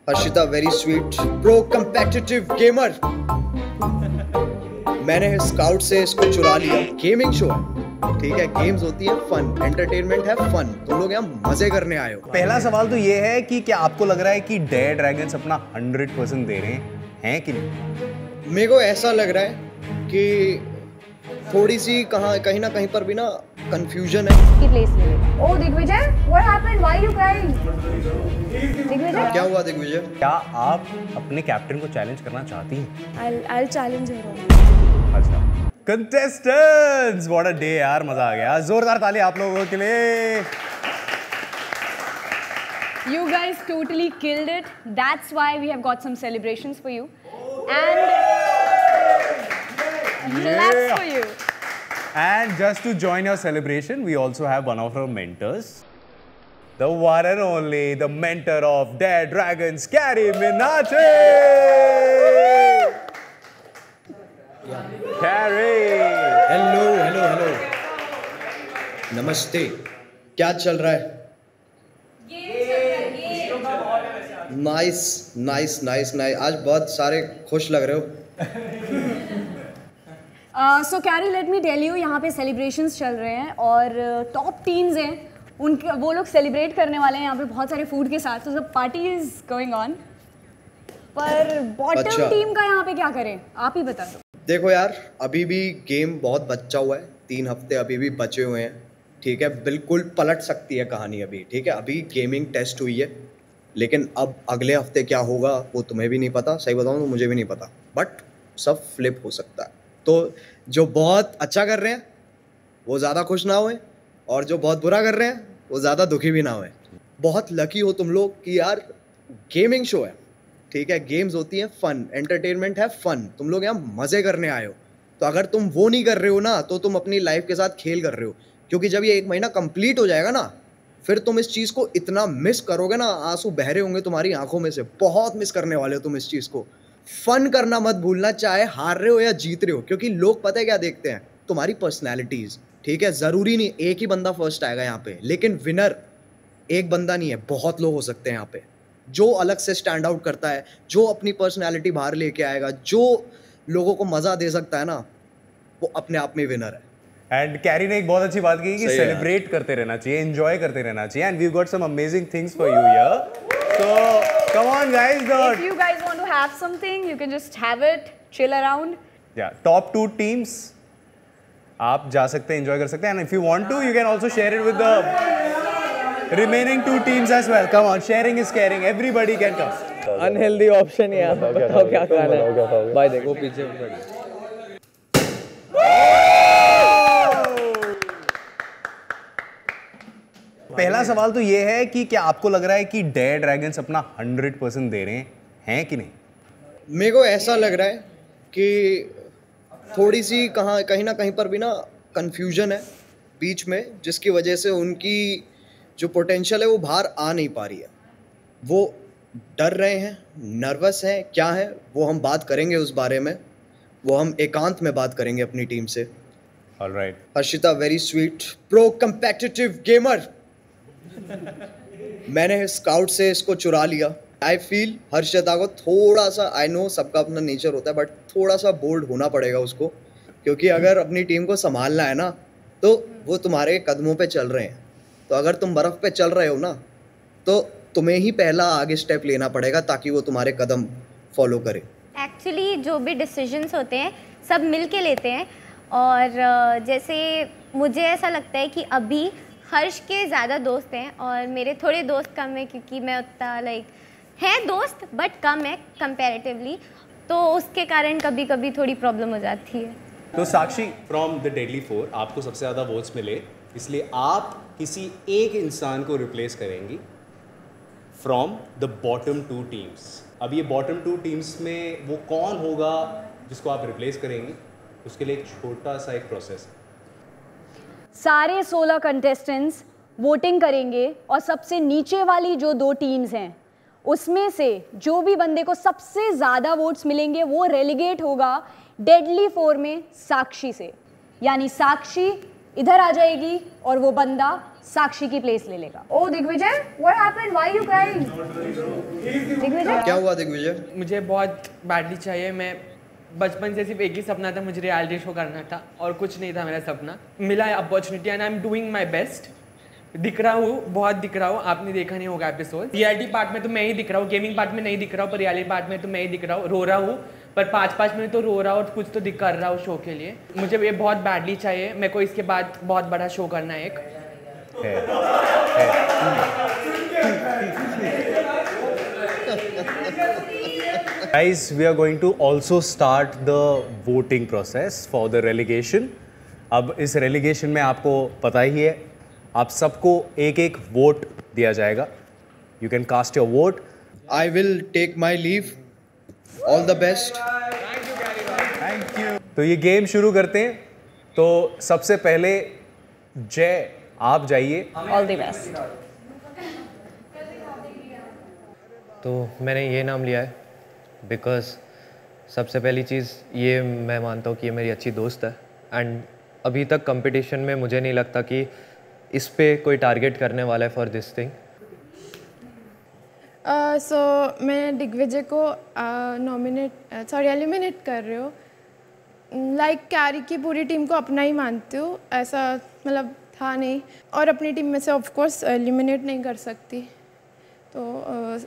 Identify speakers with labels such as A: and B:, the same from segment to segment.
A: Harshita very sweet pro competitive gamer. मैंने scout से इसको चुरा लिया। गेमिंग शो है, ठीक है, गेम्स होती है, फन एंटरटेनमेंट है, फन। तुम लोग यहाँ मजे करने आए हो।
B: पहला सवाल तो ये है कि क्या आपको लग रहा है कि डेयर ड्रैगन्स अपना 100% दे रहे हैं कि नहीं?
A: मेरे को ऐसा लग रहा है कि थोड़ी सी कहीं ना कहीं पर भी ना कंफ्यूजन है।
C: Oh, Digvijay, what happened? Why are you crying? Digvijay,
A: क्या हुआ दिग्विजय?
B: क्या आप अपने कैप्टन को चैलेंज करना चाहती हैं?
C: I'll challenge her.
B: अच्छा, कंटेस्टेंट्स, व्हाट अ डे यार, मजा आ गया। जोरदार ताली आप लोगों के लिए।
D: You guys totally killed it. That's why we have got some celebrations for you. And claps for you.
B: And just to join your celebration, we also have one of our mentors. The one and only, the mentor of Dare Dragons, Carrie Minache! Carrie!
A: Hello hello hello, नमस्ते। क्या चल रहा है? Nice nice nice nice, आज बहुत सारे खुश लग रहे हो।
D: So Carrie, let me tell you, यहाँ पे celebrations चल रहे हैं और top teams हैं, उनके वो लोग celebrate करने वाले हैं यहाँ पे बहुत सारे food के साथ, तो the party is going on. पर bottom team का यहाँ पे क्या करें? आप ही बता दो।
A: देखो यार, अभी भी गेम बहुत बचा हुआ है, 3 हफ्ते अभी भी बचे हुए हैं, ठीक है। बिल्कुल पलट सकती है कहानी अभी, ठीक है। अभी गेमिंग टेस्ट हुई है, लेकिन अब अगले हफ्ते क्या होगा वो तुम्हें भी नहीं पता, सही बताऊँ तो मुझे भी नहीं पता, बट सब फ्लिप हो सकता है। तो जो बहुत अच्छा कर रहे हैं वो ज़्यादा खुश ना हुए, और जो बहुत बुरा कर रहे हैं वो ज़्यादा दुखी भी ना हुए। बहुत लकी हो तुम लोग कि यार गेमिंग शो है, ठीक है, गेम्स होती हैं, फन एंटरटेनमेंट है, फन। तुम लोग यहाँ मज़े करने आए हो। तो अगर तुम वो नहीं कर रहे हो ना, तो तुम अपनी लाइफ के साथ खेल कर रहे हो, क्योंकि जब ये 1 महीना कंप्लीट हो जाएगा ना, फिर तुम इस चीज़ को इतना मिस करोगे ना, आंसू बह रहे होंगे तुम्हारी आंखों में से। बहुत मिस करने वाले हो तुम इस चीज़ को। फन करना मत भूलना, चाहे हार रहे हो या जीत रहे हो, क्योंकि लोग पता है क्या देखते हैं? तुम्हारी पर्सनैलिटीज़, ठीक है। ज़रूरी नहीं एक ही बंदा फर्स्ट आएगा यहाँ पे, लेकिन विनर एक बंदा नहीं है, बहुत लोग हो सकते हैं यहाँ पे। जो अलग से स्टैंड आउट करता है, जो अपनी पर्सनैलिटी बाहर लेके आएगा, जो लोगों को मज़ा दे सकता है ना, वो अपने आप में विनर है।
B: एंड कैरी ने एक बहुत अच्छी बात की कि सेलिब्रेट करते रहना चाहिए, एंजॉय करते रहना चाहिए। And we got some amazing things for you here, so come on guys,
D: if you guys want to have something, you can just have it, chill around.
B: Yeah, top 2 teams आप जा सकते हैं, enjoy कर सकते हैं, and if you want to, you can also share it with the remaining 2 teams as well. Come on, sharing is caring. Everybody can come.
E: Unhealthy option है यार, बताओ क्या खाना है। भाई देखो पीछे पड़ी।
B: पहला सवाल तो ये है कि क्या आपको लग रहा है कि डेयर ड्रैगन्स अपना 100% दे रहे हैं कि नहीं?
A: मेरे को ऐसा लग रहा है कि थोड़ी सी कहीं ना कहीं पर भी ना कंफ्यूजन है बीच में, जिसकी वजह से उनकी जो पोटेंशियल है वो बाहर आ नहीं पा रही है। वो डर रहे हैं, नर्वस हैं, क्या है वो हम बात करेंगे उस बारे में, वो हम एकांत में बात करेंगे अपनी टीम से।
B: Alright.
A: Harshita very sweet pro competitive gamer. मैंने स्काउट से इसको चुरा लिया। आई फील हर्षिता को थोड़ा सा, आई नो सबका अपना नेचर होता है, बट थोड़ा सा बोल्ड होना पड़ेगा उसको, क्योंकि अगर अपनी टीम को संभालना है ना, तो वो तुम्हारे कदमों पे चल रहे हैं। तो अगर तुम बर्फ़ पे चल रहे हो ना, तो तुम्हें ही पहला आगे स्टेप लेना पड़ेगा ताकि वो तुम्हारे कदम फॉलो करे।
F: एक्चुअली जो भी डिसीजंस होते हैं सब मिल के लेते हैं, और जैसे मुझे ऐसा लगता है कि अभी हर्ष के ज़्यादा दोस्त हैं और मेरे थोड़े दोस्त कम हैं, क्योंकि मैं उतना है दोस्त बट कम है कंपैरेटिवली, तो उसके कारण कभी कभी थोड़ी प्रॉब्लम हो जाती है।
B: तो साक्षी, फ्रॉम द डेडली 4 आपको सबसे ज़्यादा वोट्स मिले, इसलिए आप किसी एक इंसान को रिप्लेस करेंगी फ्रॉम द बॉटम 2 टीम्स। अब ये बॉटम 2 टीम्स में वो कौन होगा जिसको आप रिप्लेस करेंगी, उसके लिए एक छोटा सा एक प्रोसेस है।
D: सारे 16 कंटेस्टेंट्स वोटिंग करेंगे और सबसे नीचे वाली जो 2 टीम्स हैं उसमें से जो भी बंदे को सबसे ज़्यादा वोट्स मिलेंगे वो रेलीगेट होगा डेडली 4 में साक्षी से। यानी साक्षी इधर आ जाएगी और वो बंदा साक्षी की प्लेस ले लेगा।
C: Oh, Digvijay, what happened? Why are you crying? Digvijay?
A: क्या हुआ दिग्विजय?
E: मुझे बहुत बैडली चाहिए। मैं बचपन से सिर्फ एक ही सपना था, मुझे रियलिटी शो करना था और कुछ नहीं था मेरा सपना। मिला है opportunity and I am doing my best. दिख रहा हूँ, बहुत दिख रहा हूँ, आपने देखा नहीं होगा एपिसोड। रियलिटी पार्ट में तो मैं ही दिख रहा हूँ, गेमिंग पार्ट में नहीं दिख रहा हूँ, पर रियलिटी पार्ट में तो मैं ही दिख रहा हूँ। रो रहा हूँ पर 5-5 मिनट तो रो रहा हूँ और कुछ तो दिख कर रहा हूँ शो के लिए। मुझे ये बहुत बैडली चाहिए। मेरे को इसके बाद बहुत बड़ा शो करना है एक।
B: Guys, we are going to also start the voting process for the relegation. अब इस relegation में आपको पता ही है, आप सबको एक-एक वोट दिया जाएगा. You can cast your vote.
A: I will take my leave. All the best.
B: Thank you. तो ये गेम शुरू करते हैं. तो सबसे पहले जय आप जाइए.
D: All the best.
G: तो मैंने ये नाम लिया है बिकॉज सबसे पहली चीज़ ये मैं मानता हूँ कि ये मेरी अच्छी दोस्त है एंड अभी तक कंपटीशन में मुझे नहीं लगता कि इस पे कोई टारगेट करने वाला है फॉर दिस थिंग।
H: सो मैं दिग्विजय को एलिमिनेट कर रही हूँ। लाइक कैरी की पूरी टीम को अपना ही मानती हूँ, ऐसा मतलब था नहीं, और अपनी टीम में से ऑफ कोर्स एलिमिनेट नहीं कर सकती। तो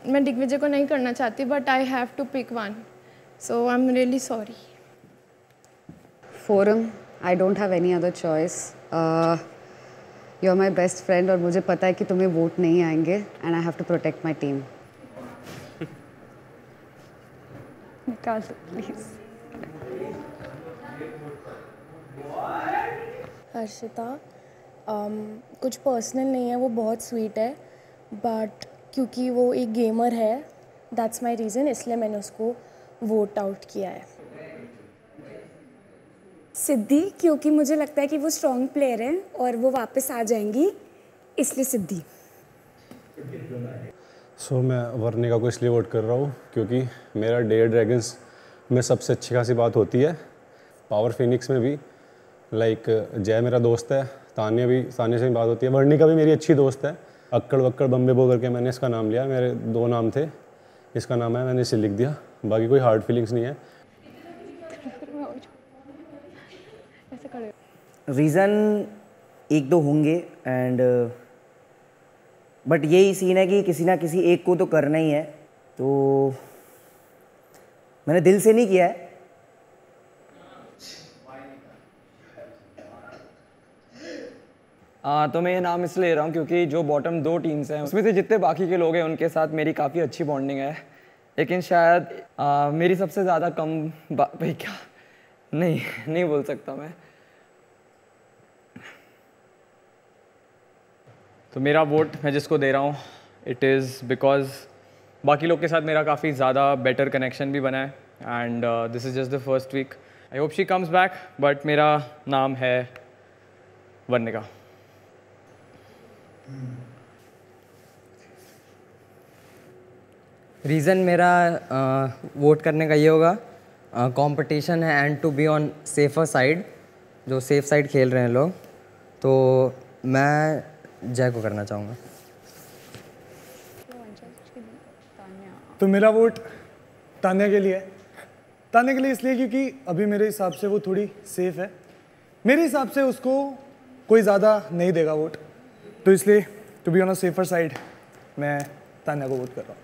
H: मैं दिग्विजय को नहीं करना चाहती, but I have to pick one, so I am really sorry.
I: Foram, I don't have any other choice. You are my best friend और मुझे पता है कि तुम्हें वोट नहीं आएंगे and I have to protect my team.
D: निकाल दो प्लीज।
J: हर्षिता, कुछ पर्सनल नहीं है, वो बहुत स्वीट है, बट क्योंकि वो एक गेमर है, दैट्स माय रीज़न, इसलिए मैंने उसको वोट आउट किया है।
K: सिद्धि, क्योंकि मुझे लगता है कि वो स्ट्रॉन्ग प्लेयर हैं और वो वापस आ जाएंगी, इसलिए सिद्धि।
L: सो मैं वर्णिका को इसलिए वोट कर रहा हूँ क्योंकि मेरा डेयर ड्रैगन्स में सबसे अच्छी खासी बात होती है। पावर फिनिक्स में भी लाइक जय मेरा दोस्त है, तान्या से भी बात होती है, वर्णिका भी मेरी अच्छी दोस्त है। अक्कड़ वक्कड़ बम्बे बो करके मैंने इसका नाम लिया, मेरे 2 नाम थे, इसका नाम है, मैंने इसे लिख दिया, बाकी कोई हार्ड फीलिंग्स नहीं है।
M: रीज़न 1-2 होंगे एंड बट यही सीन है कि किसी ना किसी एक को तो करना ही है, तो मैंने दिल से नहीं किया है।
E: तो मैं ये नाम इसलिए ले रहा हूँ क्योंकि जो बॉटम 2 टीम्स हैं उसमें से जितने बाकी के लोग हैं उनके साथ मेरी काफ़ी अच्छी बॉन्डिंग है, लेकिन शायद मेरी सबसे ज़्यादा कम भाई क्या नहीं बोल सकता मैं।
N: तो मेरा वोट मैं जिसको दे रहा हूँ, इट इज़ बिकॉज बाकी लोग के साथ मेरा काफ़ी ज़्यादा बेटर कनेक्शन भी बना है and this is just the first week. I hope she comes back, but मेरा नाम है वर्णिका।
E: रीज़न मेरा वोट करने का ये होगा, कंपटीशन है and to be on safer side, जो सेफ साइड खेल रहे हैं लोग, तो मैं जय को करना चाहूँगा।
O: तो मेरा वोट तान्या के लिए है। तान्या के लिए इसलिए क्योंकि अभी मेरे हिसाब से वो थोड़ी सेफ है, मेरे हिसाब से उसको कोई ज़्यादा नहीं देगा वोट, तो इसलिए to be on a safer side मैं तान्या को वोट कर रहा हूँ।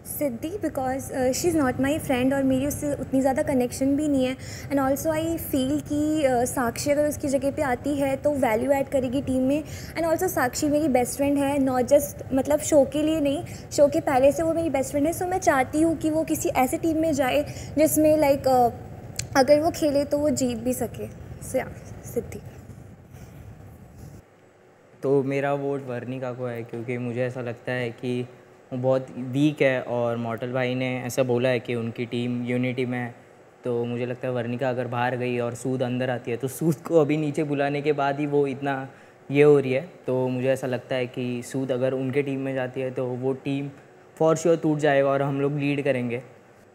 K: Siddhi, because she is not my friend और मेरी उससे उतनी ज़्यादा कनेक्शन भी नहीं है, एंड ऑल्सो आई फील कि साक्षी अगर उसकी जगह पे आती है तो वैल्यू ऐड करेगी टीम में, एंड ऑल्सो साक्षी मेरी बेस्ट फ्रेंड है, नॉट जस्ट मतलब शो के लिए नहीं, शो के पहले से वो मेरी बेस्ट फ्रेंड है। सो मैं चाहती हूँ कि वो किसी ऐसे टीम में जाए जिसमें लाइक अगर वो खेले तो वो जीत भी सके। सिद्धि।
P: तो मेरा वोट वर्णिका को है क्योंकि मुझे ऐसा लगता है कि वो बहुत वीक है और मॉर्टल भाई ने ऐसा बोला है कि उनकी टीम यूनिटी में है, तो मुझे लगता है वर्णिका अगर बाहर गई और सूद अंदर आती है तो सूद को अभी नीचे बुलाने के बाद ही वो इतना ये हो रही है, तो मुझे ऐसा लगता है कि सूद अगर उनके टीम में जाती है तो वो टीम फॉर श्योर टूट जाएगा और हम लोग लीड करेंगे,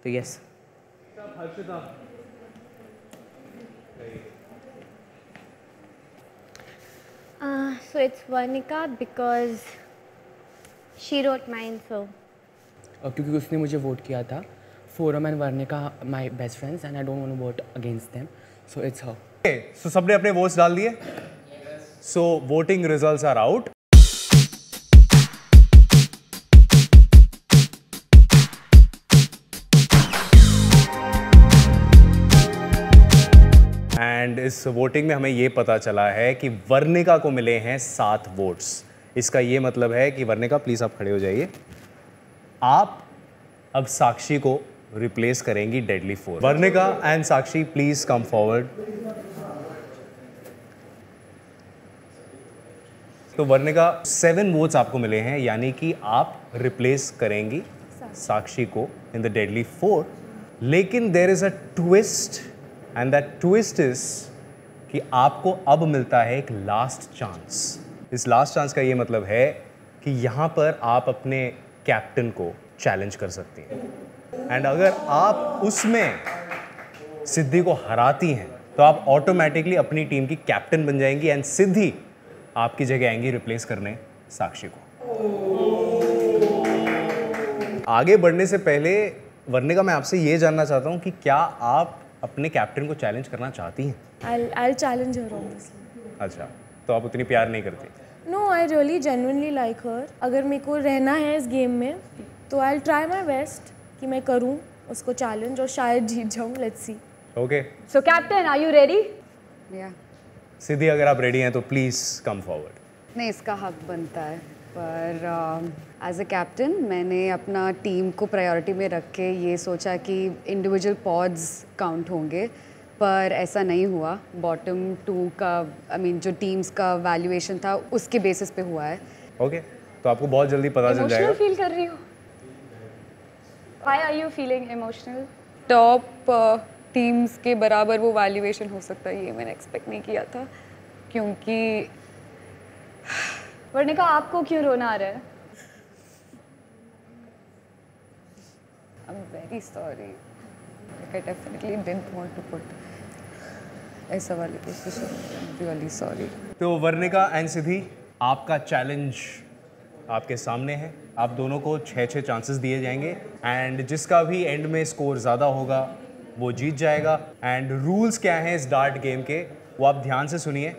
P: तो yes.
F: so it's Varnika because she wrote mine, so.
E: क्योंकि उसने मुझे वोट किया था. Forum and Varnika my best friends and I don't want to vote against them, so it's her.
B: Okay, so सबने अपने वोट्स डाल दिए? So voting results are out. And इस वोटिंग में हमें ये पता चला है कि वर्णिका को मिले हैं 7 वोट्स. इसका ये मतलब है कि वर्णिका प्लीज़ आप खड़े हो जाइए. आप अब साक्षी को रिप्लेस करेंगी deadly 4. Varnika and Sakshi please come forward. तो वर्णिका 7 वोट्स आपको मिले हैं, यानी कि आप रिप्लेस करेंगी साक्षी को इन द डेडली 4. लेकिन there is a twist and that twist is कि आपको अब मिलता है एक लास्ट चांस. इस लास्ट चांस का ये मतलब है कि यहाँ पर आप अपने कैप्टन को चैलेंज कर सकती हैं. एंड अगर आप उसमें सिद्धि को हराती हैं तो आप ऑटोमेटिकली अपनी टीम की कैप्टन बन जाएंगी एंड सिद्धि आपकी जगह आएंगी रिप्लेस करने साक्षी को. आगे बढ़ने से पहले वर्णिका, मैं आपसे ये जानना चाहता हूँ कि क्या आप अपने कैप्टन को चैलेंज करना चाहती हैं?
J: I'll challenge her obviously.
B: अच्छा, तो आप उतनी प्यार नहीं करती?
J: No, I really genuinely like her. अगर मेरे को रहना है इस गेम में तो I'll try my best कि मैं करूँ उसको चैलेंज और शायद जीत जाऊँ. Let's see.
B: Okay.
D: So captain, are you ready?
I: Yeah.
B: सिद्धि, अगर आप रेडी हैं तो प्लीज कम फॉरवर्ड.
I: नहीं, इसका हक बनता है, पर एज अ कैप्टन मैंने अपना टीम को प्रायोरिटी में रख के ये सोचा कि इंडिविजुअल पॉड्स काउंट होंगे, पर ऐसा नहीं हुआ. बॉटम 2 का जो टीम्स का वैल्यूएशन था उसके बेसिस पे हुआ है.
B: ओके, तो आपको बहुत जल्दी पता चल जाएगा.
D: इमोशनल फील कर रही हो? Why are you feeling emotional?
I: Top teams के बराबर वो वैल्यूएशन हो सकता है, ये मैंने एक्सपेक्ट नहीं किया था. क्योंकि
D: वर्णिका, आपको क्यों रोना आ रहा है?
I: I'm very sorry. Like, I definitely didn't want to put ऐसा वाली पोजीशन. I'm really sorry.
B: तो वर्णिका एंड सिद्धि, आपका चैलेंज आपके सामने है. आप दोनों को 6-6 चांसेस दिए जाएंगे एंड जिसका भी एंड में स्कोर ज़्यादा होगा वो जीत जाएगा. एंड रूल्स क्या हैं इस डार्ट गेम के, वो आप ध्यान से सुनिए.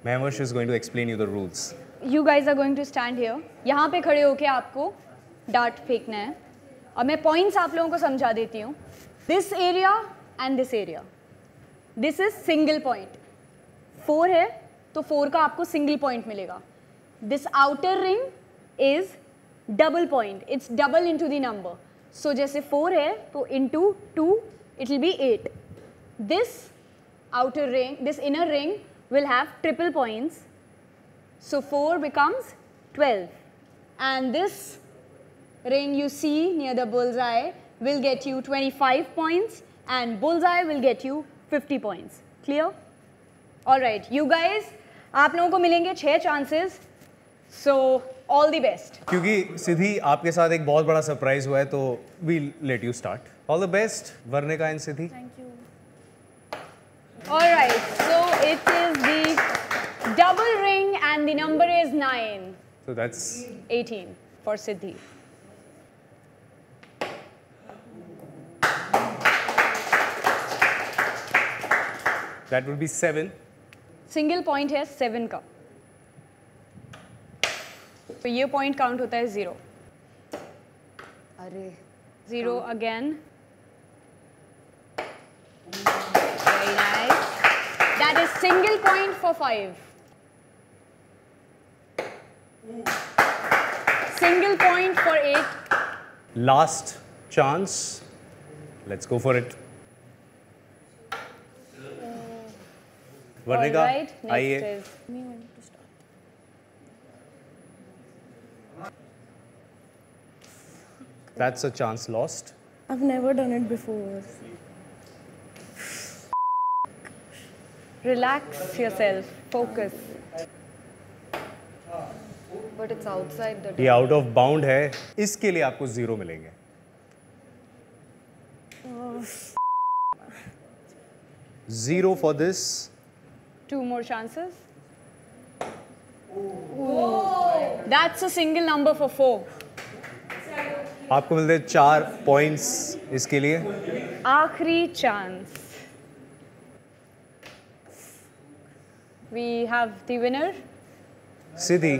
B: महवर्ष is going to explain you the rules.
D: You guys are going to stand here. यहाँ पे खड़े होके आपको डार्ट फेंकना है. और मैं पॉइंट्स आप लोगों को समझा देती हूँ. This area and this area, this is single point. 4 है तो 4 का आपको सिंगल पॉइंट मिलेगा. This outer ring is double point. It's double into the number. So जैसे 4 है तो into 2 it will be 8. This outer ring, this inner ring will have triple points. So 4 becomes 12. And this ring you see near the bullseye will get you 25 points and bullseye will get you 50 points. Clear? Alright, you guys, आप लोगों को मिलेंगे 6 chances. So all the best.
B: क्योंकि सिद्धि आपके साथ एक बहुत बड़ा सरप्राइज हुआ है तो we'll let you start. All the best, Varnika and Siddhi.
J: Thank you.
D: Alright, so it is the double ring and the number is 9.
B: So that's
D: 18 for Siddhi.
B: that would be 7.
D: Single point है 7 का. तो ये point count होता है 0.
I: अरे
D: 0 again. Very nice. That is single point for 5. Single point for 8.
B: Last chance. Let's go for it. Varnika,
D: Alright, next
B: आइए.
D: is
J: Me want to start.
B: That's a chance lost.
J: I've never done it before.
D: relax yourself, focus.
I: But it's outside the
B: ये out of bound है, इसके लिए आपको 0 मिलेंगे. 0 for this.
D: 2 more chances. That's a single number for 4.
B: आपको मिलते हैं 4 points इसके लिए।
D: आखिरी chance. We have the winner.
B: Siddhi,